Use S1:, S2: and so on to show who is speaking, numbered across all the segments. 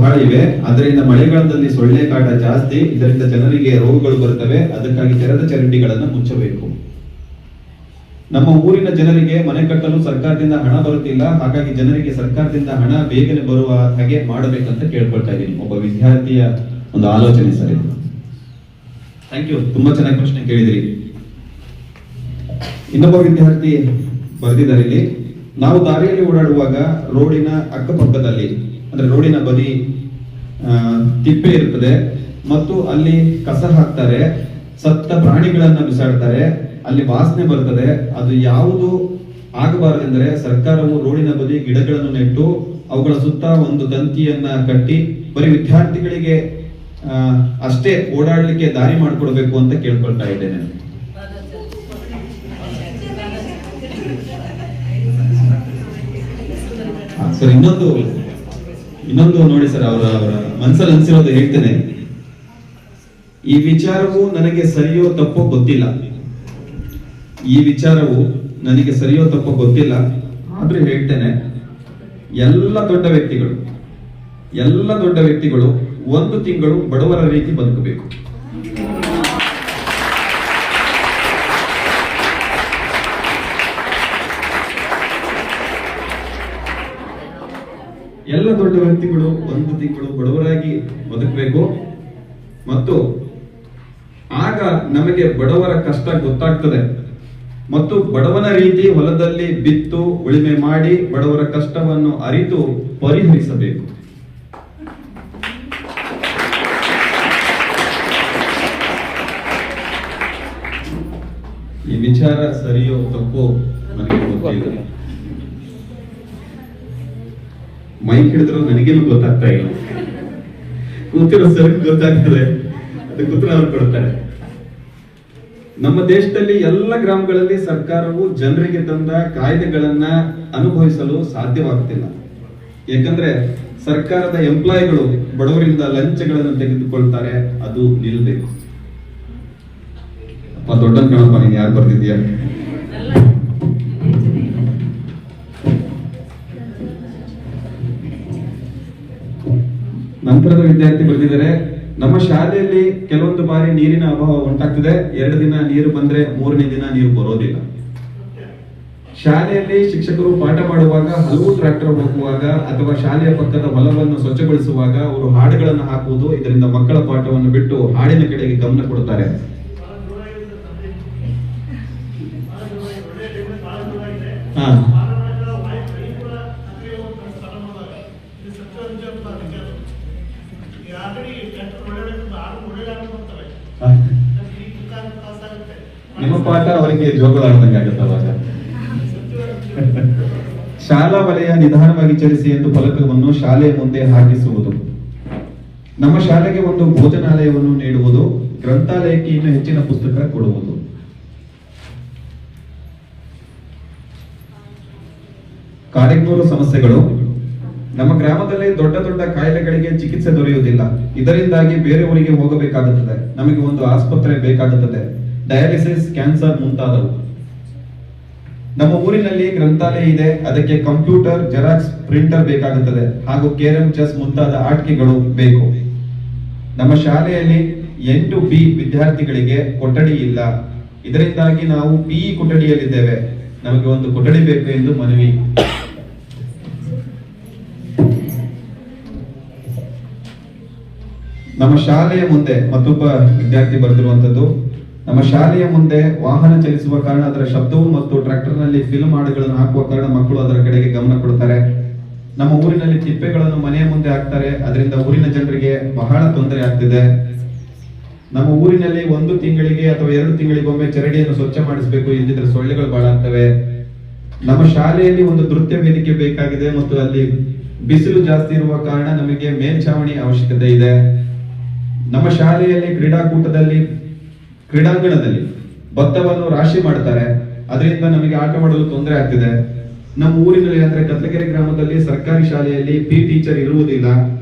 S1: ಬಹಳ ಇವೆ. ಅದರಿಂದ ಮಳೆಗಾಲದಲ್ಲಿ ಸೊಳ್ಳೆ ಕಾಟ ಜಾಸ್ತಿ, ಇದರಿಂದ ಜನರಿಗೆ ರೋಗಗಳು ಬರುತ್ತವೆ. ಅದಕ್ಕಾಗಿ ತೆರೆದ ಚರಂಡಿಗಳನ್ನು ಮುಚ್ಚಬೇಕು. ನಮ್ಮ ಊರಿನ ಜನರಿಗೆ ಮನೆ ಕಟ್ಟಲು ಸರ್ಕಾರದಿಂದ ಹಣ ಬರುತ್ತಿಲ್ಲ, ಹಾಗಾಗಿ ಜನರಿಗೆ ಸರ್ಕಾರದಿಂದ ಹಣ ಬೇಗನೆ ಬರುವ ಹಾಗೆ ಮಾಡಬೇಕಂತ ಕೇಳ್ಕೊಳ್ತಾ ಇದ್ದೀನಿ. ಒಬ್ಬ ವಿದ್ಯಾರ್ಥಿಯ ಒಂದು ಆಲೋಚನೆ ಸರ್ ಇದು. ಥ್ಯಾಂಕ್ ಯು, ತುಂಬಾ ಚೆನ್ನಾಗಿ ಪ್ರಶ್ನೆ ಕೇಳಿದ್ರಿ. ಇನ್ನೊಬ್ಬ ವಿದ್ಯಾರ್ಥಿ ಬರೆದಿದ್ದಾರೆ ಇಲ್ಲಿ, ನಾವು ದಾರಿಯಲ್ಲಿ ಓಡಾಡುವಾಗ ರೋಡಿನ ಅಕ್ಕಪಕ್ಕದಲ್ಲಿ ಅಂದ್ರೆ ರೋಡಿನ ಬದಿ ತಿಪ್ಪೆ ಇರುತ್ತದೆ ಮತ್ತು ಅಲ್ಲಿ ಕಸ ಹಾಕ್ತಾರೆ, ಸತ್ತ ಪ್ರಾಣಿಗಳನ್ನ ಬಿಸಾಡ್ತಾರೆ, ಅಲ್ಲಿ ವಾಸನೆ ಬರ್ತದೆ. ಅದು ಯಾವುದು ಆಗಬಾರದೆಂದರೆ ಸರ್ಕಾರವು ರೋಡಿನ ಬದಿ ಗಿಡಗಳನ್ನು ನೆಟ್ಟು ಅವುಗಳ ಸುತ್ತ ಒಂದು ತಂತಿಯನ್ನ ಕಟ್ಟಿ ಬರೀ ವಿದ್ಯಾರ್ಥಿಗಳಿಗೆ ಅಷ್ಟೇ ಓಡಾಡ್ಲಿಕ್ಕೆ ದಾರಿ ಮಾಡಿಕೊಡ್ಬೇಕು ಅಂತ ಕೇಳ್ಕೊಳ್ತಾ ಇದ್ದೇನೆ. ಸರ್ ಇನ್ನೊಂದು ನೋಡಿ ಸರ್, ಅವರ ಮನಸ್ಸಲ್ಲಿ ಅನ್ಸಿರೋದು ಹೇಳ್ತೇನೆ. ಈ ವಿಚಾರವು ನನಗೆ ಸರಿಯೋ ತಪ್ಪೋ ಗೊತ್ತಿಲ್ಲ, ಆದ್ರೂ ಹೇಳ್ತೇನೆ, ಎಲ್ಲ ದೊಡ್ಡ ವ್ಯಕ್ತಿಗಳು 1 ತಿಂಗಳು ಬಡವರ ರೀತಿ ಬದುಕಬೇಕು. ಎಲ್ಲ ದೊಡ್ಡ ವ್ಯಕ್ತಿಗಳು 1 ತಿಂಗಳು ಬಡವರಾಗಿ ಬದುಕಬೇಕು ಮತ್ತು ಆಗ ನಮಗೆ ಬಡವರ ಕಷ್ಟ ಗೊತ್ತಾಗ್ತದೆ ಮತ್ತು ಬಡವನ ರೀತಿ ಹೊಲದಲ್ಲಿ ಬಿತ್ತು ಉಳಿಮೆ ಮಾಡಿ ಬಡವರ ಕಷ್ಟವನ್ನು ಅರಿತು ಪರಿಹರಿಸಬೇಕು. ಈ ವಿಚಾರ ಸರಿಯೋ ತಪ್ಪೋ ನನಗೆ ಗೊತ್ತಿಲ್ಲ. ಮೈಕ್ ಹಿಡಿದ್ರು ನನಗೇನು ಗೊತ್ತಾಗ್ತಾ ಇಲ್ಲ, ಕೂತಿರೋ ಸರ್ ಗೊತ್ತಾಗ್ತದೆ, ಅದಕ್ಕೆ ಉತ್ತರ ಅವರು ಕೊಡ್ತಾರೆ. ನಮ್ಮ ದೇಶದಲ್ಲಿ ಎಲ್ಲ ಗ್ರಾಮಗಳಲ್ಲಿ ಸರ್ಕಾರವು ಜನರಿಗೆ ತಂದ ಕಾಯ್ದೆಗಳನ್ನ ಅನುಭವಿಸಲು ಸಾಧ್ಯವಾಗುತ್ತಿಲ್ಲ. ಯಾಕಂದ್ರೆ ಸರ್ಕಾರದ ಎಂಪ್ಲಾಯಿಗಳು ಬಡವರಿಂದ ಲಂಚಗಳನ್ನು ತೆಗೆದುಕೊಳ್ತಾರೆ, ಅದು ನಿಲ್ಲಬೇಕು. ದೊಡ್ಡ ಕಣಪ್ಪ, ನೀನು ಯಾರು ಬರ್ತಿದ್ಯಾ? ನಂತರದ ವಿದ್ಯಾರ್ಥಿ ಬರೆದಿದ್ದಾರೆ, ನಮ್ಮ ಶಾಲೆಯಲ್ಲಿ ಕೆಲವೊಂದು ಬಾರಿ ನೀರಿನ ಅಭಾವ ಉಂಟಾಗ್ತದೆ. 2 ದಿನ ನೀರು ಬಂದ್ರೆ 3ನೇ ದಿನ ನೀರು ಬರೋದಿಲ್ಲ. ಶಾಲೆಯಲ್ಲಿ ಶಿಕ್ಷಕರು ಪಾಠ ಮಾಡುವಾಗ, ಹಲವು ಟ್ರ್ಯಾಕ್ಟರ್ ಹೋಗುವಾಗ ಅಥವಾ ಶಾಲೆಯ ಪಕ್ಕದ ಹೊಲವನ್ನು ಸ್ವಚ್ಛಗೊಳಿಸುವಾಗ ಅವರು ಹಾಡುಗಳನ್ನು ಹಾಕುವುದು, ಇದರಿಂದ ಮಕ್ಕಳ ಪಾಠವನ್ನು ಬಿಟ್ಟು ಹಾಡಿನ ಕಡೆಗೆ ಗಮನ ಕೊಡುತ್ತಾರೆ. ನಿಮ್ಮ ಪಾಠ ಅವರಿಗೆ ಜೋಗಳಾಡ್ದಂಗೆ ಆಗುತ್ತಲ್ಲ. ಶಾಲಾ ವಲಯ ನಿಧಾನವಾಗಿ ಚಲಿಸಿ ಎಂದು ಫಲಕವನ್ನು ಶಾಲೆಯ ಮುಂದೆ ಹಾಕಿಸುವುದು, ನಮ್ಮ ಶಾಲೆಗೆ ಒಂದು ಭೋಜನಾಲಯವನ್ನು ನೀಡುವುದು, ಗ್ರಂಥಾಲಯಕ್ಕೆ ಇನ್ನೂ ಹೆಚ್ಚಿನ ಪುಸ್ತಕ ಕೊಡುವುದು. ಕಾರ್ಯಕ್ರಮ ಸಮಸ್ಯೆಗಳು, ನಮ್ಮ ಗ್ರಾಮದಲ್ಲಿ ದೊಡ್ಡ ದೊಡ್ಡ ಕಾಯಿಲೆಗಳಿಗೆ ಚಿಕಿತ್ಸೆ ದೊರೆಯುವುದಿಲ್ಲ. ಇದರಿಂದಾಗಿ ಬೇರೆ ಊರಿಗೆ ಹೋಗಬೇಕಾಗುತ್ತದೆ. ನಮಗೆ ಒಂದು ಆಸ್ಪತ್ರೆ ಬೇಕಾಗುತ್ತದೆ, ಡಯಾಲಿಸಿಸ್, ಕ್ಯಾನ್ಸರ್ ಮುಂತಾದವು. ನಮ್ಮ ಊರಿನಲ್ಲಿ ಗ್ರಂಥಾಲಯ ಇದೆ, ಅದಕ್ಕೆ ಕಂಪ್ಯೂಟರ್, ಜೆರಾಕ್ಸ್ ಪ್ರಿಂಟರ್ ಬೇಕಾಗುತ್ತದೆ ಹಾಗೂ ಕೇರಂ, ಚೆಸ್ ಮುಂತಾದ ಆಟಿಕೆಗಳು ಬೇಕು. ನಮ್ಮ ಶಾಲೆಯಲ್ಲಿ 8B ವಿದ್ಯಾರ್ಥಿಗಳಿಗೆ ಕೊಠಡಿ ಇಲ್ಲ. ಇದರಿಂದಾಗಿ ನಾವು PE ಕೊಠಡಿಯಲ್ಲಿದ್ದೇವೆ. ನಮಗೆ ಒಂದು ಕೊಠಡಿ ಬೇಕು ಎಂದು ಮನವಿ. ನಮ್ಮ ಶಾಲೆಯ ಮುಂದೆ ಮತ್ತೊಬ್ಬ ವಿದ್ಯಾರ್ಥಿ ಬರೆದಿರುವಂತದ್ದು, ನಮ್ಮ ಶಾಲೆಯ ಮುಂದೆ ವಾಹನ ಚಲಿಸುವ ಕಾರಣ ಅದರ ಶಬ್ದವು ಮತ್ತು ಟ್ರ್ಯಾಕ್ಟರ್ ನಲ್ಲಿ ಫಿಲ್ಮ್ ಹಾಡುಗಳನ್ನು ಹಾಕುವ ಕಾರಣ ಮಕ್ಕಳು ಅದರ ಕಡೆಗೆ ಗಮನ ಕೊಡುತ್ತಾರೆ. ನಮ್ಮ ಊರಿನಲ್ಲಿ ತಿಪ್ಪೆಗಳನ್ನು ಮನೆಯ ಮುಂದೆ ಹಾಕ್ತಾರೆ, ಅದರಿಂದ ಊರಿನ ಜನರಿಗೆ ಬಹಳ ತೊಂದರೆ ಆಗ್ತಿದೆ. ನಮ್ಮ ಊರಿನಲ್ಲಿ 1 ತಿಂಗಳಿಗೆ ಅಥವಾ 2 ತಿಂಗಳಿಗೊಮ್ಮೆ ಚರಂಡಿಯನ್ನು ಸ್ವಚ್ಛ ಮಾಡಿಸಬೇಕು, ಇಲ್ಲದಿದ್ದರೆ ಸೊಳ್ಳೆಗಳು ಬಹಳ ಆಗ್ತವೆ. ನಮ್ಮ ಶಾಲೆಯಲ್ಲಿ ಒಂದು ನೃತ್ಯ ವೇದಿಕೆ ಬೇಕಾಗಿದೆ ಮತ್ತು ಅಲ್ಲಿ ಬಿಸಿಲು ಜಾಸ್ತಿ ಇರುವ ಕಾರಣ ನಮಗೆ ಮೇಲ್ಛಾವಣಿ ಅವಶ್ಯಕತೆ ಇದೆ. ನಮ್ಮ ಶಾಲೆಯಲ್ಲಿ ಕ್ರೀಡಾಂಗಣದಲ್ಲಿ ಭತ್ತವನ್ನು ರಾಶಿ ಮಾಡ್ತಾರೆ, ಅದರಿಂದ ನಮಗೆ ಆಟ ಮಾಡಲು ತೊಂದರೆ ಆಗ್ತಿದೆ. ನಮ್ಮ ಊರಿನಲ್ಲಿ ಅಂದ್ರೆ ಕತ್ಲಗೆರೆ ಗ್ರಾಮದಲ್ಲಿ ಸರ್ಕಾರಿ ಶಾಲೆಯಲ್ಲಿ PE ಟೀಚರ್ ಇರುವುದಿಲ್ಲ,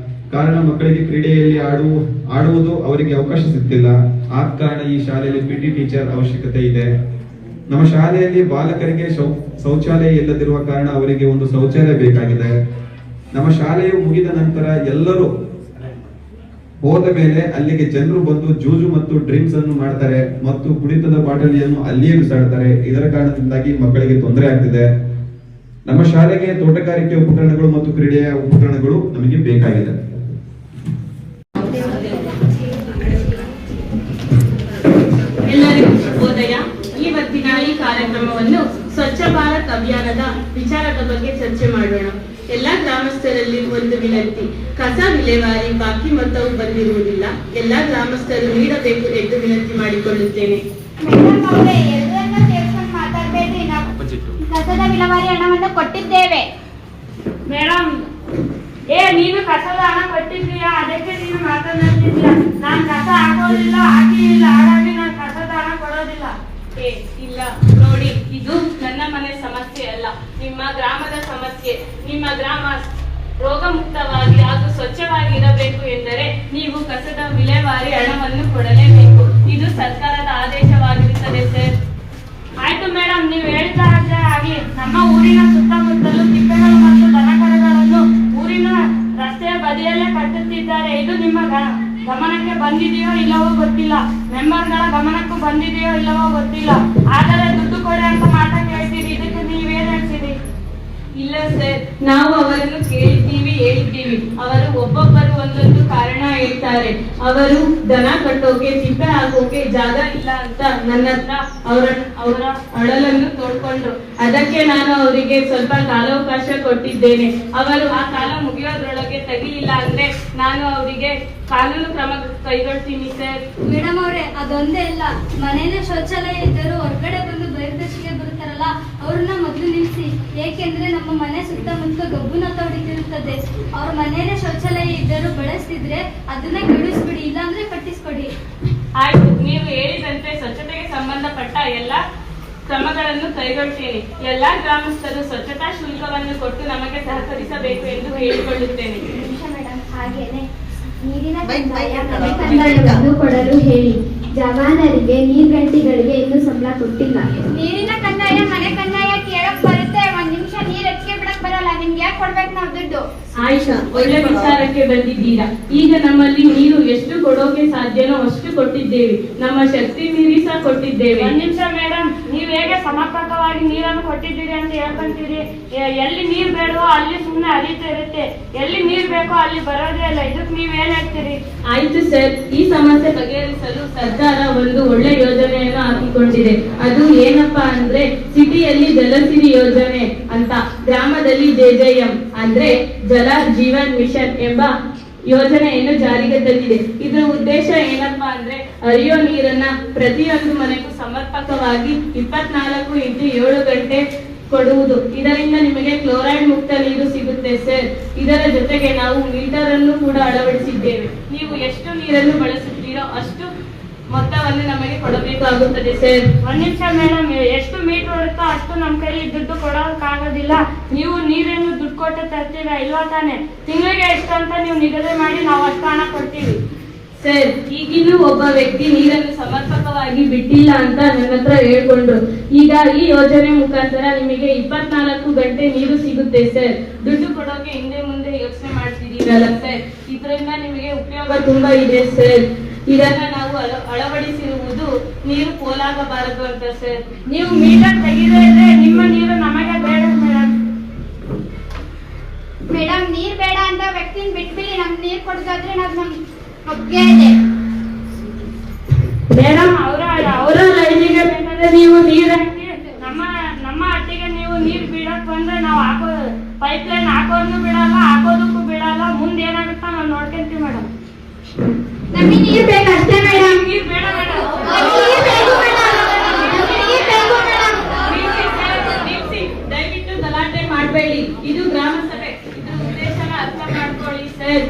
S1: ಕಾರಣ ಮಕ್ಕಳಿಗೆ ಕ್ರೀಡೆಯಲ್ಲಿ ಆಡುವುದು ಅವರಿಗೆ ಅವಕಾಶ ಸಿಗ್ತಿಲ್ಲ. ಆದ ಕಾರಣ ಈ ಶಾಲೆಯಲ್ಲಿ PT ಟೀಚರ್ ಅವಶ್ಯಕತೆ ಇದೆ. ನಮ್ಮ ಶಾಲೆಯಲ್ಲಿ ಬಾಲಕರಿಗೆ ಶೌಚಾಲಯ ಇಲ್ಲದಿರುವ ಕಾರಣ ಅವರಿಗೆ ಒಂದು ಶೌಚಾಲಯ ಬೇಕಾಗಿದೆ. ನಮ್ಮ ಶಾಲೆಯು ಮುಗಿದ ನಂತರ ಎಲ್ಲರೂ ಹೋದ ಮೇಲೆ ಅಲ್ಲಿಗೆ ಜನರು ಬಂದು ಜೂಜು ಮತ್ತು ಡ್ರಿಂಕ್ಸ್ ಅನ್ನು ಮಾಡ್ತಾರೆ ಮತ್ತು ಕುಡಿತದ ಬಾಟಲಿಯನ್ನು ಅಲ್ಲಿಯೇ ಬಿಸಾಡ್ತಾರೆ. ಇದರ ಕಾರಣದಿಂದಾಗಿ ಮಕ್ಕಳಿಗೆ ತೊಂದರೆ ಆಗ್ತಿದೆ. ನಮ್ಮ ಶಾಲೆಗೆ ತೋಟಗಾರಿಕೆ ಉಪಕರಣಗಳು ಮತ್ತು ಕ್ರೀಡೆಯ ಉಪಕರಣಗಳು ನಮಗೆ ಬೇಕಾಗಿದೆ.
S2: ಎಲ್ಲರಿಗೂ ಶುಭೋದಯ. ಇವತ್ತಿನ ಈ ಕಾರ್ಯಕ್ರಮವನ್ನು ಸ್ವಚ್ಛ ಭಾರತ್ ಅಭಿಯಾನದ ವಿಚಾರದ ಬಗ್ಗೆ ಚರ್ಚೆ ಮಾಡೋಣ. ಎಲ್ಲಾ ಗ್ರಾಮಸ್ಥರಲ್ಲಿ ಒಂದು ವಿನಂತಿ: ಕಸ ವಿಲೇವಾರಿ ಬಾಕಿ ಮೊತ್ತವು ಬಂದಿರುವುದಿಲ್ಲ. ಎಲ್ಲಾ ಗ್ರಾಮಸ್ಥರು ನೀಡಬೇಕು ಎಂದು ವಿನಂತಿ ಮಾಡಿಕೊಳ್ಳುತ್ತೇನೆ.
S3: ಕಸದ ವಿಲೇವಾರಿ ಹಣವನ್ನು ಕೊಟ್ಟಿದ್ದೇವೆ.
S4: ಮೇಡಮ್, ನೀನು ಕಸದ ಹಣ ಕೊಟ್ಟಿದ್ದೀಯಾ? ಅದಕ್ಕೆ ನೀನು ಮಾತನಾಡ್ತಿದ್ದೀಯಾ? ನಾನು ಕಸ ಹಾಕೋದಿಲ್ಲ, ಹಾಕಿಲ್ಲ, ಹಾಗಾಗಿ ನಾನು ಕಸದ ಹಣ ಕೊಡೋದಿಲ್ಲ.
S2: ಇಲ್ಲ ನೋಡಿ, ಇದು ನನ್ನ ಮನೆ ಸಮಸ್ಯೆ ಅಲ್ಲ, ನಿಮ್ಮ ಗ್ರಾಮದ ಸಮಸ್ಯೆ. ನಿಮ್ಮ ಗ್ರಾಮ ರೋಗ ಮುಕ್ತವಾಗಿ ಹಾಗೂ ಸ್ವಚ್ಛವಾಗಿ ಇರಬೇಕು ಎಂದರೆ ನೀವು ಕಸದ ವಿಲೇವಾರಿ ಹಣವನ್ನು ಕೊಡಲೇಬೇಕು. ಇದು ಸರ್ಕಾರದ ಆದೇಶವಾಗಿರುತ್ತದೆ ಸರ್.
S4: ಆಯ್ತು ಮೇಡಮ್, ನೀವು ಹೇಳಿದ ಹಾಗೆ ನಮ್ಮ ಊರಿನ ಸುತ್ತಮುತ್ತಲು ತಿಪ್ಪೆಗಳು ಮತ್ತು ದನಕರುಗಳನ್ನು ಊರಿನ ರಸ್ತೆಯ ಬದಿಯಲ್ಲೇ ಕಟ್ಟುತ್ತಿದ್ದಾರೆ. ಇದು ನಿಮ್ಮ ಗಮನಕ್ಕೆ ಬಂದಿದೆಯೋ ಇಲ್ಲವೋ ಗೊತ್ತಿಲ್ಲ. ಮೆಂಬರ್ಗಳ ಗಮನಕ್ಕೂ ಬಂದಿದೆಯೋ ಇಲ್ಲವೋ ಗೊತ್ತಿಲ್ಲ. ಆದರೆ ದುಡ್ಡು ಕೊಡಿ ಅಂತ ಮಾತಾ ಕೇಳ್ತೀರಿ. ಇದಕ್ಕೆ ನೀವೇನ್ ಹೇಳ್ತೀರಿ?
S2: ಇಲ್ಲ ಸರ್, ನಾವು ಅವರನ್ನು ಕೇಳಿದ್ದೀವಿ, ಹೇಳಿದ್ದೀವಿ. ಅವರು ಒಬ್ಬೊಬ್ಬರು ಒಂದೊಂದು ಕಾರಣ ಹೇಳ್ತಾರೆ. ಅವರು ದನ ಕಟ್ಟೋಕೆ, ತಿಪ್ಪೆ ಹಾಕೋಕೆ ಜಾಗ ಇಲ್ಲ ಅಂತ ನನ್ನ ಹತ್ರ ಅವರ ಅಳಲನ್ನು ತೋಡ್ಕೊಂಡ್ರು. ಅದಕ್ಕೆ ನಾನು ಅವರಿಗೆ ಸ್ವಲ್ಪ ಕಾಲಾವಕಾಶ ಕೊಟ್ಟಿದ್ದೇನೆ. ಅವರು ಆ ಕಾಲ ಮುಗಿಯೋದ್ರೊಳಗೆ ತೆಗಿಲಿಲ್ಲ ಅಂದ್ರೆ ನಾನು ಅವರಿಗೆ ಕಾನೂನು ಕ್ರಮ ಕೈಗೊಳ್ತೀನಿ ಸರ್.
S3: ಮೇಡಮ್ ಅವರೇ, ಅದೊಂದೇ ಇಲ್ಲ, ಮನೆಯಲ್ಲೇ ಶೌಚಾಲಯ ಇದ್ದರೂ ಹೊರಗಡೆ ಬಂದು ಬಹಿರ್ದಶಿಗೆ ಬರುತ್ತಾರಲ್ಲ, ಅವ್ರನ್ನ ಮೊದಲು ನಿಲ್ಲಿಸಿ. ಏಕೆಂದ್ರೆ ನಮ್ಮ ಮನೆ ಸುತ್ತಮುತ್ತ ಗಬ್ಬುನಾಥ ಹೊಡಿತಿರುತ್ತದೆ. ಅವ್ರ ಮನೆಯಲ್ಲೇ ಶೌಚಾಲಯ ಇದ್ದರೂ ಬಳಸ್ತಿದ್ರೆ ಅದನ್ನ ಕೆಡಿಸ್ಬಿಡಿ, ಇಲ್ಲಾಂದ್ರೆ ಕಟ್ಟಿಸ್ಕೊಡಿ.
S2: ಆಯ್ತು, ನೀವು ಹೇಳಿದಂತೆ ಸ್ವಚ್ಛತೆಗೆ ಸಂಬಂಧಪಟ್ಟ ಎಲ್ಲಾ ಕ್ರಮಗಳನ್ನು ಕೈಗೊಳ್ತೇನೆ. ಎಲ್ಲಾ ಗ್ರಾಮಸ್ಥರು ಸ್ವಚ್ಛತಾ ಶುಲ್ಕವನ್ನು ಕೊಟ್ಟು ನಮಗೆ ಸಹಕರಿಸಬೇಕು ಎಂದು ಹೇಳಿಕೊಳ್ಳುತ್ತೇನೆ.
S3: ಮೇಡಮ್, ಹಾಗೇನೆ ನೀರಿನ ಕಂದಾಯವನ್ನು ಕೊಡಲು ಹೇಳಿ. ಜವಾನರಿಗೆ ನೀರ್ಗಂಟಿಗಳಿಗೆ ಇನ್ನೂ ಸಂಬಳ ಕೊಟ್ಟಿಲ್ಲ. ನೀರಿನ ಕಂದಾಯ, ಮನೆ ಕಂದಾಯ ಕೇಳಕ್ ಬರುತ್ತೆ. ಒಂದ್ ನಿಮಿಷ ನೀರ್ ಹೆಚ್ಚಿಗೆ ಬಿಡಕ್ ಬರಲ್ಲ. ನಿಮ್ಗೆ ಯಾಕೆ ಕೊಡ್ಬೇಕು ನಾವು ದುಡ್ಡು?
S2: ಆಯ್ತು, ಒಳ್ಳೆ ವಿಚಾರಕ್ಕೆ ಬಂದಿದ್ದೀರಾ. ಈಗ ನಮ್ಮಲ್ಲಿ ನೀರು ಎಷ್ಟು ಕೊಡೋಕೆ ಸಾಧ್ಯನೋ ಅಷ್ಟು ಕೊಟ್ಟಿದ್ದೇವೆ. ನಮ್ಮ ಶಕ್ತಿ ಮೀರಿ ಸಹ ಕೊಟ್ಟಿದ್ದೇವೆ.
S4: ಒಂದ್ ನಿಮಿಷ ಮೇಡಮ್, ನೀವ್ ಹೇಗೆ ಸಮರ್ಪಕವಾಗಿ ನೀರನ್ನು ಕೊಟ್ಟಿದ್ದೀರಿ ಅಂತ ಹೇಳ್ಕೊಂತೀರಿ? ಎಲ್ಲಿ ನೀರ್ ಬೇಡವೋ ಅಲ್ಲಿ ಸುಮ್ಮನೆ ಹರಿತಾ ಇರುತ್ತೆ, ಎಲ್ಲಿ ನೀರ್ ಬೇಕೋ ಅಲ್ಲಿ ಬರೋದೇ ಇಲ್ಲ. ಇದಕ್ಕೆ ನೀವೇನ್ ಹೇಳ್ತೀರಿ?
S2: ಆಯ್ತು ಸರ್, ಈ ಸಮಸ್ಯೆ ಬಗೆಹರಿಸಲು ಸರ್ಕಾರ ಒಂದು ಒಳ್ಳೆ ಯೋಜನೆಯನ್ನು ಹಾಕಿಕೊಂಡಿದೆ. ಅದು ಏನಪ್ಪಾ ಅಂದ್ರೆ ಸಿಟಿಯಲ್ಲಿ ಜಲಸಿರಿ ಯೋಜನೆ ಅಂತ, ಗ್ರಾಮದಲ್ಲಿ JJM ಅಂದ್ರೆ ಜಲ ಜೀವನ್ ಮಿಷನ್ ಎಂಬ ಯೋಜನೆಯನ್ನು ಜಾರಿಗೆ ತಂದಿದೆ. ಇದರ ಉದ್ದೇಶ ಏನಪ್ಪಾ ಅಂದ್ರೆ ಹರಿಯೋ ನೀರನ್ನ ಪ್ರತಿಯೊಂದು ಮನೆಗೂ ಸಮರ್ಪಕವಾಗಿ 24x7 ಗಂಟೆ ಕೊಡುವುದು. ಇದರಿಂದ ನಿಮಗೆ ಕ್ಲೋರೈಡ್ ಮುಕ್ತ ನೀರು ಸಿಗುತ್ತೆ ಸರ್. ಇದರ ಜೊತೆಗೆ ನಾವು ಮೀಟರ್ ಅನ್ನು ಕೂಡ ಅಳವಡಿಸಿದ್ದೇವೆ. ನೀವು ಎಷ್ಟು ನೀರನ್ನು ಬಳಸುತ್ತೀರೋ ಅಷ್ಟು ಮೊತ್ತವನ್ನು ನಮಗೆ ಕೊಡಬೇಕಾಗುತ್ತದೆ ಸರ್.
S4: ಒಂದ್ ನಿಮಿಷ ಮೇಡಮ್, ಎಷ್ಟು ಮೀಟರ್ ಹೊಡುತ್ತೋ ಅಷ್ಟು ನಮ್ ಕೈಲಿ ದುಡ್ಡು ಕೊಡೋಕ್ಕಾಗೋದಿಲ್ಲ. ನೀವು ನೀರನ್ನು ದುಡ್ಡು ಕೊಟ್ಟು ತರ್ತೀರಾ ಇಲ್ವಾ ತಾನೆ? ತಿಂಗಳಿಗೆ ಎಷ್ಟು ಅಂತ ನೀವು ನಿಗದಿ ಮಾಡಿ ನಾವು ಅಷ್ಟು ಹಣ ಕೊಡ್ತೀವಿ
S2: ಸರ್. ಈಗಿನ್ನೂ ಒಬ್ಬ ವ್ಯಕ್ತಿ ನೀರನ್ನು ಸಮರ್ಪಕವಾಗಿ ಬಿಟ್ಟಿಲ್ಲ ಅಂತ ನನ್ನ ಹತ್ರ ಹೇಳ್ಕೊಂಡ್ರು. ಈಗ ಈ ಯೋಜನೆ ಮುಖಾಂತರ ನಿಮಗೆ 24 ಗಂಟೆ ನೀರು ಸಿಗುತ್ತೆ ಸರ್. ದುಡ್ಡು ಕೊಡೋಕೆ ಹಿಂದೆ ಮುಂದೆ ಯೋಚನೆ ಮಾಡ್ತಿದ್ದೀರಲ್ಲ ಸರ್, ಇದರಿಂದ ನಿಮಗೆ ಉಪಯೋಗ ತುಂಬಾ ಇದೆ ಸರ್. ಇದನ್ನ ನಾವು ಅಳವಡಿಸಿರುವುದು ನೀರು ಪೋಲಾಗಬಾರದು ಅಂತ ಸರ್.
S4: ನೀವು ಮೀಟರ್ ತೆಗೆದೇ ಇದ್ರೆ ನಿಮ್ಮ ನೀರು ನಮಗೆ ಬೇಡ ಮೇಡಮ್.
S3: ಮೇಡಮ್, ನೀರ್ ಬೇಡ ಅಂತ ವ್ಯಕ್ತಿನ ಬಿಟ್ಬಿಡಿ. ನಮ್ ನೀರ್ ಕೊಡ್ದಾದ್ರೆ ನಮ್ ಒಪ್ಪಿಗೆ ಇದೆ.
S4: ಮೇಡಮ್, ಅವರ ಲೈನಿಗೆ ಬೇಕಾದ್ರೆ ನೀವು ನೀರ್ ಹಾಕಿ, ನಮ್ಮ ಹಟ್ಟಿಗೆ ನೀವು ನೀರ್ ಬಿಡಕ್ ಬಂದ್ರೆ ನಾವು ಹಾಕೋ ಪೈಪ್ ಲೈನ್ ಹಾಕೋದನ್ನು ಬಿಡಲ್ಲ, ಹಾಕೋದಕ್ಕೂ ಬಿಡಲ್ಲ. ಮುಂದೆ ಏನಾಗುತ್ತಾ ನಾವು ನೋಡ್ಕೊಂತೀವಿ ಮೇಡಮ್.
S3: ನಮಗೆ ನೀರ್ ಬೇಕಷ್ಟೇ ಮೇಡಮ್.
S4: ನೀರ್ ಬೇಡ ಮೇಡಮ್.
S2: ದಯವಿಟ್ಟು ಗಲಾಟೆ ಮಾಡಬೇಡಿ. ಇದು ಗ್ರಾಮ ಸಭೆ, ಇದ್ರ ಉದ್ದೇಶನ ಅರ್ಥ ಮಾಡ್ಕೊಳ್ಳಿ ಸರ್.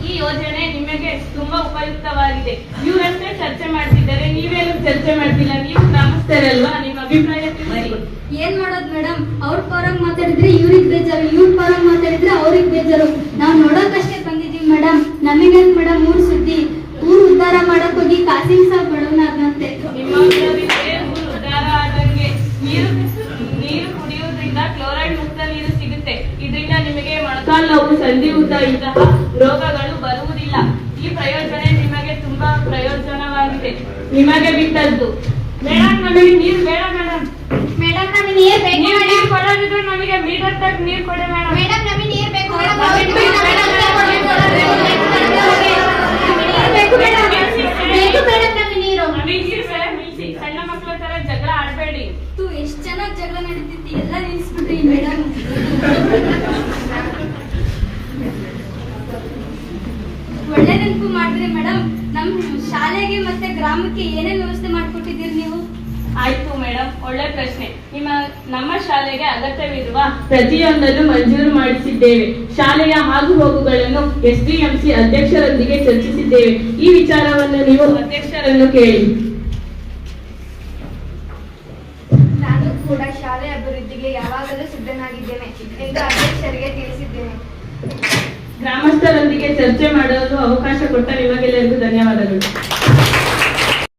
S2: ಈ ಯೋಜನೆ ನಿಮಗೆ ತುಂಬಾ ಉಪಯುಕ್ತವಾಗಿದೆ. ಇವರಷ್ಟೇ ಚರ್ಚೆ ಮಾಡ್ತಿದ್ದಾರೆ, ನೀವೇನು ಚರ್ಚೆ ಮಾಡ್ತಿಲ್ಲ. ನೀವು ಗ್ರಾಮಸ್ಥರಲ್ವಾ, ನಿಮ್ಮ ಅಭಿಪ್ರಾಯ ತಿಳಿಸಿ.
S3: ಏನ್ ಮಾಡೋದು ಮೇಡಮ್? ಅವ್ರ ಪರವಾಗಿ ಮಾತಾಡಿದ್ರೆ ಇವ್ರಿಗೆ ಬೇಜಾರು, ಇವ್ರ ಪರವಾಗಿ ಮಾತಾಡಿದ್ರೆ ಅವ್ರಿಗೆ ಬೇಜಾರು. ನಾವ್ ನೋಡೋಕಷ್ಟೇ ಬಂದಿದೀವಿ ಮೇಡಮ್. ನಮಗೇನ್ ಮೇಡಮ್ ಊರ್ ಸುದ್ದಿ? ಊರ್ ಉದ್ಧಾರ ಮಾಡಕ್ ಹೋಗಿ ಕಾಸಿನ ಸಾಕು ಬಡವನಾದಂತೆ.
S2: ನಿಮ್ಮ ಊರು ಉದ್ಧಾರ ಆದಂಗೆ ನೀರು ಕುಡಿಯೋದ್ರಿಂದ ಕ್ಲೋರೈಡ್ ಮುಕ್ತ ನೀರು ಸಿಗುತ್ತೆ. ಇದರಿಂದ ನಿಮಗೆ ಮೊಣಕಾಲು ನೋವು, ಸಂಧಿ ಊತ ಇಂತಹ ರೋಗಗಳು ಬರುವುದಿಲ್ಲ. ಸಮಸ್ಯೆ ನಿಮಗೆ ಬಿಟ್ಟದ್ದು.
S4: ಮೇಡಮ್ ನಮಗೆ ನೀರು ಬೇಡ ಮೇಡಮ್.
S5: ಮೇಡಮ್ ನಮಗೆ ನೀರ್ ಬೇಕು
S4: ನೀವು
S5: ಮೇಡಮ್.
S4: ನೀರು ಕೊಡೋದಿದ್ರೆ ನಮಗೆ ಮೀಟರ್ ತಕ್ಕ ನೀರು ಕೊಡಿ ಮೇಡಮ್.
S5: ಮೇಡಮ್ ನಮಗೆ ನೀರ್ ಬೇಕು ಮೇಡಮ್.
S4: ನಮಗೆ ನೀರ್
S5: ಬೇಕು ಮೇಡಮ್. ಬೇಕು ಮೇಡಮ್ ನಮಗೆ ನೀರು.
S4: ನಮಗೆ ನೀರು ಬೇಡ ನಿಲ್ಸಿ. ಸಣ್ಣ ಮಕ್ಕಳ ತರ ಜಗಳ ಆಡಬೇಡಿ.
S3: ಎಷ್ಟು ಚೆನ್ನಾಗಿ ಜಗಳ ನಡೀತಿತ್ತು, ಎಲ್ಲ ನಿಲ್ಸ್ಬಿಟ್ರಿ ಮೇಡಮ್. ಒಳ್ಳೆ ನೆನಪು ಮಾಡಿದ್ರಿ ಮೇಡಮ್. ನಮ್ಮ ಶಾಲೆಗೆ ಮತ್ತೆ ಗ್ರಾಮಕ್ಕೆ ಏನೇನು ವ್ಯವಸ್ಥೆ ಮಾಡ್ಕೊಟ್ಟಿದ್ದೀರಿ ನೀವು?
S2: ಆಯ್ತು ಮೇಡಮ್, ಒಳ್ಳೆ ಪ್ರಶ್ನೆ. ನಮ್ಮ ಶಾಲೆಗೆ ಅಗತ್ಯವಿರುವ ಪ್ರತಿಯೊಂದನ್ನು ಮಂಜೂರು ಮಾಡಿಸಿದ್ದೇವೆ. ಶಾಲೆಯ ಆಗು ಹೋಗುಗಳನ್ನು SDMC ಅಧ್ಯಕ್ಷರೊಂದಿಗೆ ಚರ್ಚಿಸಿದ್ದೇವೆ. ಈ ವಿಚಾರವನ್ನು ನೀವು ಅಧ್ಯಕ್ಷರನ್ನು ಕೇಳಿ.
S5: ನಾನು ಕೂಡ ಶಾಲೆ ಅಭಿವೃದ್ಧಿಗೆ ಯಾವಾಗಲೂ ಸಿದ್ಧನಾಗಿದ್ದೇನೆ ಎಂದು ಅಧ್ಯಕ್ಷರಿಗೆ ತಿಳಿಸಿದ್ದೇನೆ.
S2: ಗ್ರಾಮಸ್ಥರೊಂದಿಗೆ ಚರ್ಚೆ ಮಾಡಲು ಅವಕಾಶ ಕೊಟ್ಟ ನಿಮಗೆಲ್ಲರಿಗೂ ಧನ್ಯವಾದಗಳು.